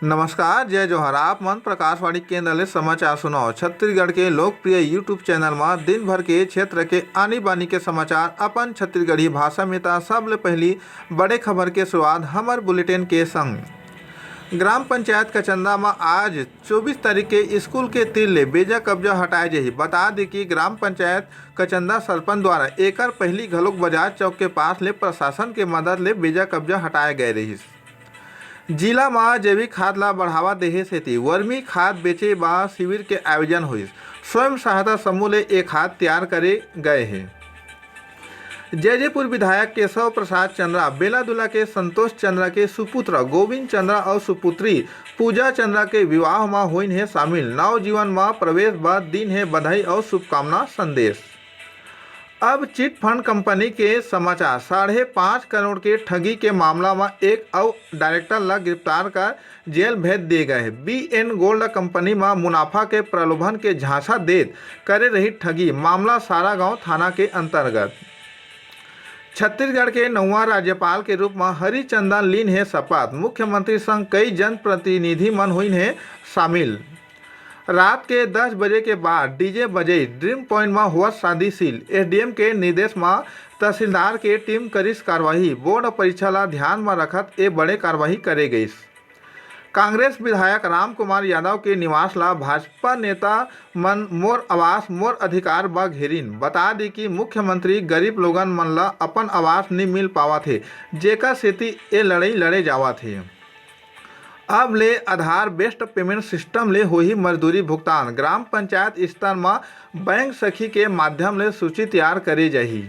नमस्कार, जय जोहार। आप मन प्रकाशवाणी केंद्र ले समाचार सुनाओ। छत्तीसगढ़ के लोकप्रिय यूट्यूब चैनल में दिन भर के क्षेत्र के आनी बानी के समाचार अपन छत्तीसगढ़ी भाषा में ता सबले पहली बड़े खबर के शुरुआत हमर बुलेटिन के संग। ग्राम पंचायत कचंदा में आज 24 तारीख के स्कूल के तीर ले बेजा कब्जा हटाए जाही। बता दी कि ग्राम पंचायत कचंदा सरपंच द्वारा एकर पहली घलोक बाजार चौक के पास ले प्रशासन के मदद ले बेजा कब्जा हटाए गए रहिस। जिला में जैविक खाद ला बढ़ावा देहे सेती वर्मी खाद बेचे बा शिविर के आयोजन हुई। स्वयं सहायता समूह ले एक खाद तैयार करे गए हैं। जैजेपुर विधायक केशव प्रसाद चंद्रा बेलादुला के संतोष चंद्रा के सुपुत्र गोविंद चंद्रा और सुपुत्री पूजा चंद्रा के विवाह में हुई है शामिल। नव जीवन में प्रवेश बाद दिन है बधाई और शुभकामना संदेश। अब चिट फंड कंपनी के समाचार। 5.5 करोड़ के ठगी के मामला में एक और डायरेक्टर ला गिरफ्तार कर जेल भेज दिए गए। BN गोल्ड कंपनी में मुनाफा के प्रलोभन के झांसा देत करे रही ठगी मामला सारागांव थाना के अंतर्गत। छत्तीसगढ़ के 9वां राज्यपाल के रूप में हरिचंदन लीन है शपथ। मुख्यमंत्री संग कई जनप्रतिनिधि मन हुई है शामिल। रात के 10 बजे के बाद डीजे बजे ड्रीम पॉइंट में हुआ शादीशील। SDM के निर्देश में तहसीलदार के टीम करिस कार्रवाई। बोर्ड परीक्षा ला ध्यान में रखत ए बड़े कार्रवाई करे गई। कांग्रेस विधायक राम कुमार यादव के निवास ला भाजपा नेता मन मोर आवास मोर अधिकार बा घेरिन। बता दी कि मुख्यमंत्री गरीब लोगन मन ला अपन आवास नहीं मिल पावा थे, जेकर सेती ए लड़ाई लड़े जावा थे। अब ले आधार बेस्ड पेमेंट सिस्टम ले होही मजदूरी भुगतान। ग्राम पंचायत स्तर में बैंक सखी के माध्यम ले सूची तैयार करे जाही।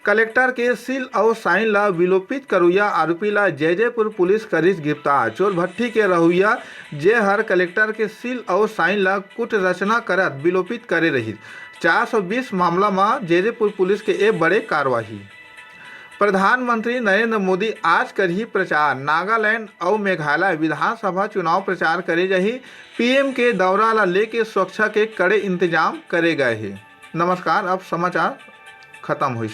कलेक्टर के सील और साइन ला विलोपित करुया आरोपी ला जैजेपुर पुलिस करिस गिरफ्तार। चोरभट्टी के रहुआ जे हर कलेक्टर के सील और साइन ला कुट रचना करत विलोपित करे रही। 420 मामला में जैजेपुर पुलिस के ए बड़े कार्रवाई। प्रधानमंत्री नरेंद्र मोदी आज करही प्रचार। नागालैंड और मेघालय विधानसभा चुनाव प्रचार करे जाही। PM के दौरा ला लेके सुरक्षा के कड़े इंतजाम करे गए हैं। नमस्कार, अब समाचार खत्म हुई।